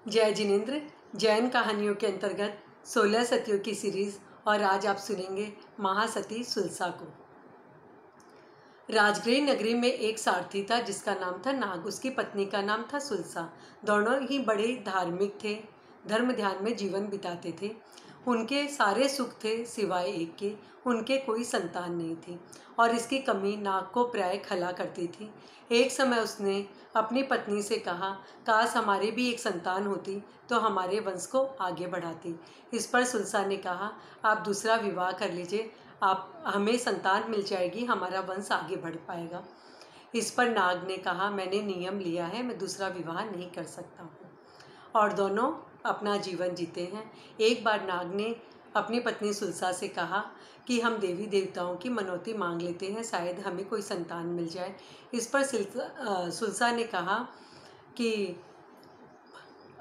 जय जिनेन्द्र। जैन कहानियों के अंतर्गत 16 सतियों की सीरीज और आज आप सुनेंगे महासती सुलसा को। राजगृह नगरी में एक सारथी था जिसका नाम था नाग। उसकी पत्नी का नाम था सुलसा। दोनों ही बड़े धार्मिक थे, धर्म ध्यान में जीवन बिताते थे। उनके सारे सुख थे सिवाय एक के, उनके कोई संतान नहीं थी और इसकी कमी नाग को प्राय खला करती थी। एक समय उसने अपनी पत्नी से कहा, काश हमारे भी एक संतान होती तो हमारे वंश को आगे बढ़ाती। इस पर सुलसा ने कहा, आप दूसरा विवाह कर लीजिए, आप हमें संतान मिल जाएगी, हमारा वंश आगे बढ़ पाएगा। इस पर नाग ने कहा, मैंने नियम लिया है, मैं दूसरा विवाह नहीं कर सकता हूँ। और दोनों अपना जीवन जीते हैं। एक बार नाग ने अपनी पत्नी सुलसा से कहा कि हम देवी देवताओं की मनौती मांग लेते हैं, शायद हमें कोई संतान मिल जाए। इस पर सुलसा ने कहा कि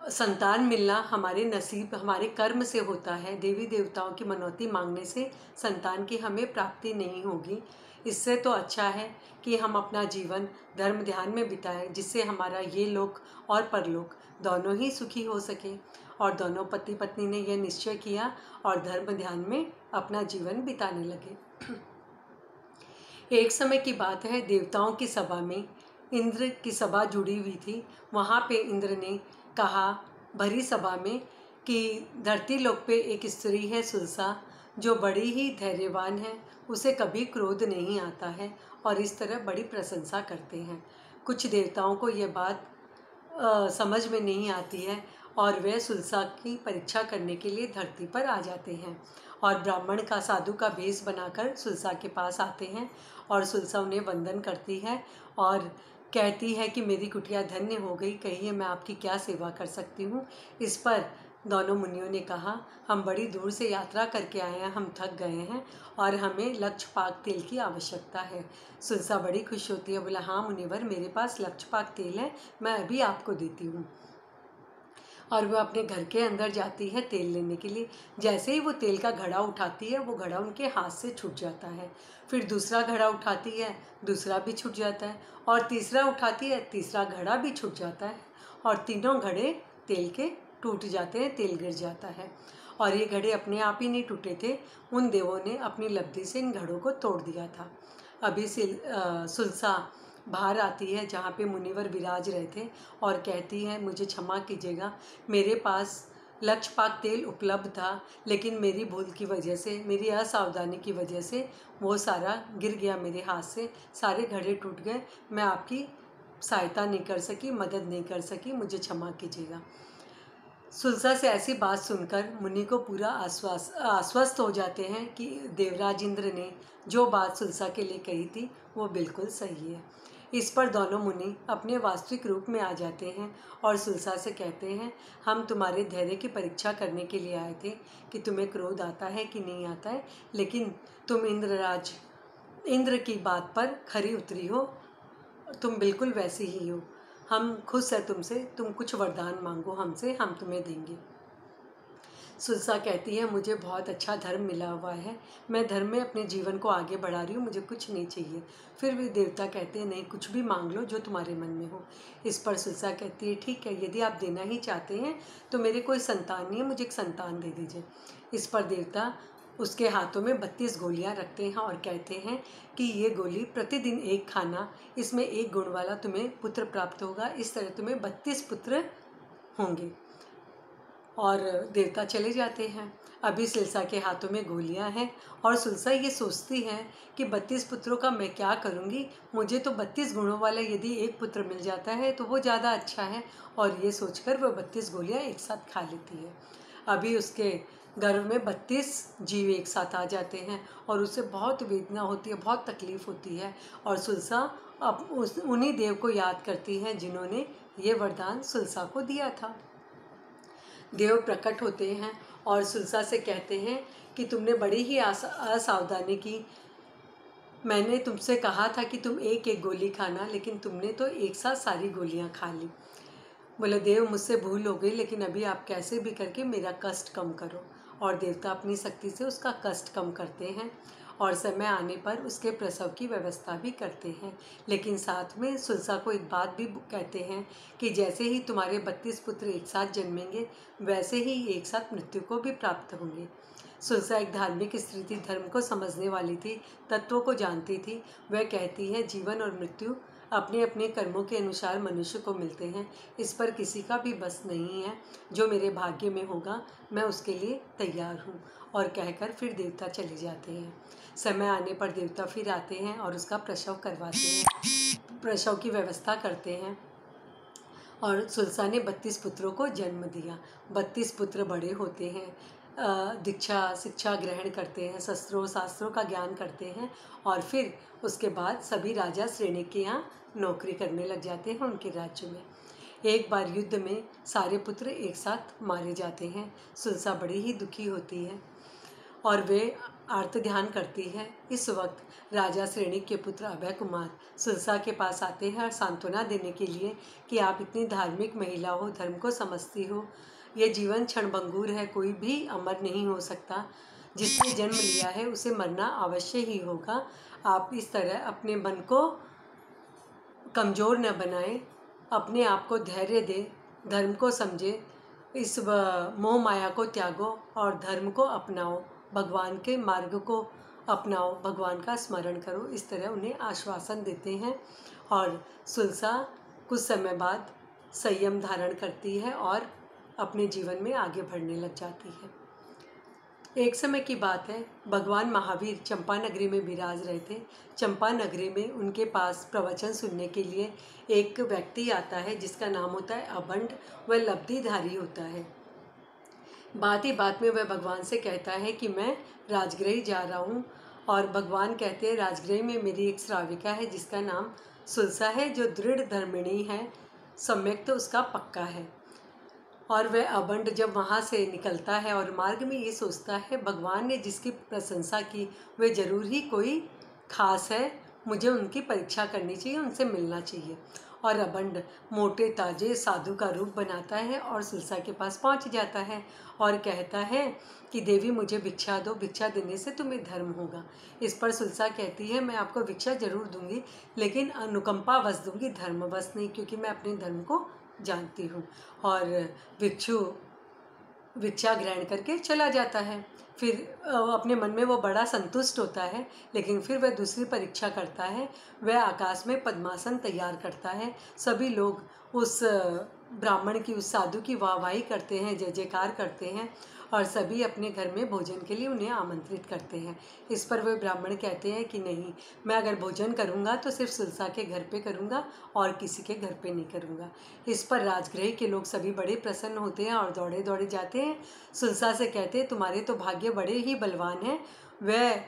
संतान मिलना हमारे नसीब, हमारे कर्म से होता है। देवी देवताओं की मनौती मांगने से संतान की हमें प्राप्ति नहीं होगी। इससे तो अच्छा है कि हम अपना जीवन धर्म ध्यान में बिताएं, जिससे हमारा ये लोक और परलोक दोनों ही सुखी हो सके। और दोनों पति पत्नी ने यह निश्चय किया और धर्म ध्यान में अपना जीवन बिताने लगे। एक समय की बात है, देवताओं की सभा में इंद्र की सभा जुड़ी हुई थी। वहाँ पे इंद्र ने कहा भरी सभा में कि धरती लोक पे एक स्त्री है सुलसा, जो बड़ी ही धैर्यवान है, उसे कभी क्रोध नहीं आता है और इस तरह बड़ी प्रशंसा करते हैं। कुछ देवताओं को यह बात समझ में नहीं आती है और वे सुलसा की परीक्षा करने के लिए धरती पर आ जाते हैं और ब्राह्मण का साधु का भेष बनाकर सुलसा के पास आते हैं और सुलसा उन्हें वंदन करती है और कहती है कि मेरी कुटिया धन्य हो गई, कहिए मैं आपकी क्या सेवा कर सकती हूँ। इस पर दोनों मुनियों ने कहा, हम बड़ी दूर से यात्रा करके आए हैं, हम थक गए हैं और हमें लक्षपाक तेल की आवश्यकता है। सुलसा बड़ी खुश होती है, बोला हाँ मुनिवर, मेरे पास लक्षपाक तेल है, मैं अभी आपको देती हूँ। और वह अपने घर के अंदर जाती है तेल लेने के लिए। जैसे ही वो तेल का घड़ा उठाती है, वो घड़ा उनके हाथ से छूट जाता है। फिर दूसरा घड़ा उठाती है, दूसरा भी छूट जाता है और तीसरा उठाती है, तीसरा घड़ा भी छूट जाता है और तीनों घड़े तेल के टूट जाते हैं, तेल गिर जाता है। और ये घड़े अपने आप ही नहीं टूटे थे, उन देवों ने अपनी लब्धि से इन घड़ों को तोड़ दिया था। अभी सुलसा बाहर आती है जहाँ पे मुनिवर विराज रहे थे और कहती है, मुझे क्षमा कीजिएगा, मेरे पास लक्षपाक तेल उपलब्ध था, लेकिन मेरी भूल की वजह से, मेरी असावधानी की वजह से वो सारा गिर गया मेरे हाथ से, सारे घड़े टूट गए, मैं आपकी सहायता नहीं कर सकी, मदद नहीं कर सकी, मुझे क्षमा कीजिएगा। सुलसा से ऐसी बात सुनकर मुनि को पूरा आश्वस्त हो जाते हैं कि देवराज इंद्र ने जो बात सुलसा के लिए कही थी वो बिल्कुल सही है। इस पर दोनों मुनि अपने वास्तविक रूप में आ जाते हैं और सुलसा से कहते हैं, हम तुम्हारे धैर्य की परीक्षा करने के लिए आए थे कि तुम्हें क्रोध आता है कि नहीं आता है, लेकिन तुम इंद्र की बात पर खरी उतरी हो, तुम बिल्कुल वैसी ही हो। हम खुश हैं तुमसे, तुम कुछ वरदान मांगो हमसे, हम तुम्हें देंगे। सुलसा कहती है, मुझे बहुत अच्छा धर्म मिला हुआ है, मैं धर्म में अपने जीवन को आगे बढ़ा रही हूँ, मुझे कुछ नहीं चाहिए। फिर भी देवता कहते हैं, नहीं, कुछ भी मांग लो जो तुम्हारे मन में हो। इस पर सुलसा कहती है, ठीक है, यदि आप देना ही चाहते हैं तो मेरे कोई संतान नहीं है, मुझे एक संतान दे दीजिए। इस पर देवता उसके हाथों में 32 गोलियां रखते हैं और कहते हैं कि ये गोली प्रतिदिन एक खाना, इसमें एक गुण वाला तुम्हें पुत्र प्राप्त होगा, इस तरह तुम्हें 32 पुत्र होंगे। और देवता चले जाते हैं। अभी सुलसा के हाथों में गोलियां हैं और सुलसा ये सोचती है कि 32 पुत्रों का मैं क्या करूँगी, मुझे तो 32 गुणों वाला यदि एक पुत्र मिल जाता है तो वो ज़्यादा अच्छा है। और ये सोचकर वह 32 गोलियां एक साथ खा लेती है। अभी उसके गर्भ में 32 जीव एक साथ आ जाते हैं और उसे बहुत वेदना होती है, बहुत तकलीफ़ होती है और सुलसा अब उन्हीं देव को याद करती है जिन्होंने ये वरदान सुलसा को दिया था। देव प्रकट होते हैं और सुलसा से कहते हैं कि तुमने बड़ी ही असावधानी की, मैंने तुमसे कहा था कि तुम एक एक गोली खाना, लेकिन तुमने तो एक साथ सारी गोलियां खा ली। बोले, देव मुझसे भूल हो गई, लेकिन अभी आप कैसे भी करके मेरा कष्ट कम करो। और देवता अपनी शक्ति से उसका कष्ट कम करते हैं और समय आने पर उसके प्रसव की व्यवस्था भी करते हैं। लेकिन साथ में सुलसा को एक बात भी कहते हैं कि जैसे ही तुम्हारे 32 पुत्र एक साथ जन्मेंगे, वैसे ही एक साथ मृत्यु को भी प्राप्त होंगे। सुलसा एक धार्मिक स्त्री थी, धर्म को समझने वाली थी, तत्वों को जानती थी। वह कहती है, जीवन और मृत्यु अपने अपने कर्मों के अनुसार मनुष्य को मिलते हैं, इस पर किसी का भी बस नहीं है। जो मेरे भाग्य में होगा मैं उसके लिए तैयार हूँ। और कहकर फिर देवता चले जाते हैं। समय आने पर देवता फिर आते हैं और उसका प्रसव करवाते हैं, प्रसव की व्यवस्था करते हैं। और सुलसा ने 32 पुत्रों को जन्म दिया। 32 पुत्र बड़े होते हैं, दीक्षा शिक्षा ग्रहण करते हैं, शस्त्रों शास्त्रों का ज्ञान करते हैं, और फिर उसके बाद सभी राजा श्रेणी के यहाँ नौकरी करने लग जाते हैं उनके राज्य में। एक बार युद्ध में सारे पुत्र एक साथ मारे जाते हैं। सुलसा बड़ी ही दुखी होती है और वे आर्त ध्यान करती है। इस वक्त राजा श्रेणी के पुत्र अभय कुमार सुलसा के पास आते हैं और सांत्वना देने के लिए कि आप इतनी धार्मिक महिला हो, धर्म को समझती हो, यह जीवन क्षणभंगुर है, कोई भी अमर नहीं हो सकता। जिसने जन्म लिया है उसे मरना अवश्य ही होगा। आप इस तरह अपने मन को कमज़ोर न बनाएं, अपने आप को धैर्य दें, धर्म को समझे, इस मोह माया को त्यागो और धर्म को अपनाओ, भगवान के मार्ग को अपनाओ, भगवान का स्मरण करो। इस तरह उन्हें आश्वासन देते हैं और सुलसा कुछ समय बाद संयम धारण करती है और अपने जीवन में आगे बढ़ने लग जाती है। एक समय की बात है, भगवान महावीर चंपा नगरी में विराज रहे थे। चंपा नगरी में उनके पास प्रवचन सुनने के लिए एक व्यक्ति आता है जिसका नाम होता है अबंड। वह लब्धिधारी होता है। बात ही बात में वह भगवान से कहता है कि मैं राजगृह जा रहा हूँ, और भगवान कहते हैं राजगृह में मेरी एक श्राविका है जिसका नाम सुलसा है, जो दृढ़ धर्मिणी है, सम्यक तो उसका पक्का है। और वह अबंड जब वहाँ से निकलता है और मार्ग में ये सोचता है, भगवान ने जिसकी प्रशंसा की वह जरूर ही कोई खास है, मुझे उनकी परीक्षा करनी चाहिए, उनसे मिलना चाहिए। और अबंड मोटे ताजे साधु का रूप बनाता है और सुलसा के पास पहुँच जाता है और कहता है कि देवी मुझे भिक्षा दो, भिक्षा देने से तुम्हें धर्म होगा। इस पर सुलसा कहती है, मैं आपको भिक्षा जरूर दूंगी, लेकिन अनुकंपा वश दूंगी, धर्म वश नहीं, क्योंकि मैं अपने धर्म को जानती हूँ। और भिक्षु भिक्षा ग्रहण करके चला जाता है। फिर अपने मन में वो बड़ा संतुष्ट होता है, लेकिन फिर वह दूसरी परीक्षा करता है। वह आकाश में पद्मासन तैयार करता है। सभी लोग उस ब्राह्मण की, उस साधु की वाहवाही करते हैं, जय जयकार करते हैं, और सभी अपने घर में भोजन के लिए उन्हें आमंत्रित करते हैं। इस पर वे ब्राह्मण कहते हैं कि नहीं, मैं अगर भोजन करूंगा तो सिर्फ सुलसा के घर पे करूंगा और किसी के घर पे नहीं करूंगा। इस पर राजगृह के लोग सभी बड़े प्रसन्न होते हैं और दौड़े दौड़े जाते हैं। सुलसा से कहते हैं, तुम्हारे तो भाग्य बड़े ही बलवान हैं। वह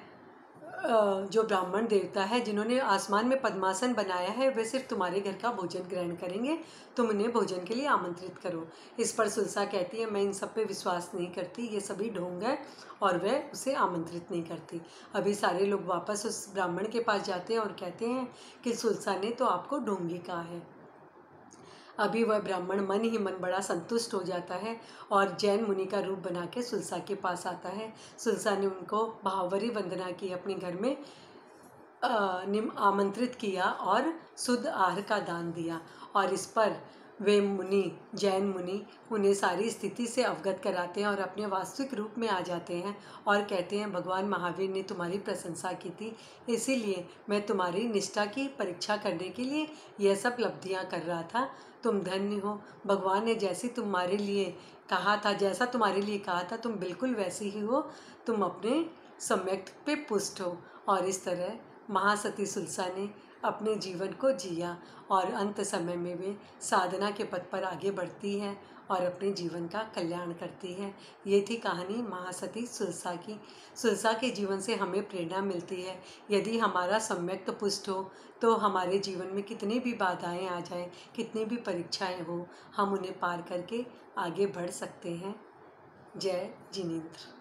जो ब्राह्मण देवता है जिन्होंने आसमान में पद्मासन बनाया है, वे सिर्फ तुम्हारे घर का भोजन ग्रहण करेंगे, तुम उन्हें भोजन के लिए आमंत्रित करो। इस पर सुलसा कहती है, मैं इन सब पे विश्वास नहीं करती, ये सभी ढोंग है, और वह उसे आमंत्रित नहीं करती। अभी सारे लोग वापस उस ब्राह्मण के पास जाते हैं और कहते हैं कि सुलसा ने तो आपको ढोंगी कहा है। अभी वह ब्राह्मण मन ही मन बड़ा संतुष्ट हो जाता है और जैन मुनि का रूप बना के सुलसा के पास आता है। सुलसा ने उनको भावभरी वंदना की, अपने घर में आमंत्रित किया और शुद्ध आहार का दान दिया। और इस पर वे मुनि, जैन मुनि, उन्हें सारी स्थिति से अवगत कराते हैं और अपने वास्तविक रूप में आ जाते हैं और कहते हैं, भगवान महावीर ने तुम्हारी प्रशंसा की थी, इसीलिए मैं तुम्हारी निष्ठा की परीक्षा करने के लिए यह सब लब्धियां कर रहा था। तुम धन्य हो, भगवान ने जैसी तुम्हारे लिए कहा था, जैसा तुम्हारे लिए कहा था, तुम बिल्कुल वैसी ही हो, तुम अपने सम्यक पे पुष्ट हो। और इस तरह महासती सुलसा ने अपने जीवन को जिया और अंत समय में वे साधना के पथ पर आगे बढ़ती हैं और अपने जीवन का कल्याण करती हैं। ये थी कहानी महासती सुलसा की। सुलसा के जीवन से हमें प्रेरणा मिलती है। यदि हमारा सम्यक पुष्ट हो तो हमारे जीवन में कितनी भी बाधाएं आ जाएं, कितनी भी परीक्षाएं हो, हम उन्हें पार करके आगे बढ़ सकते हैं। जय जिनेंद्र।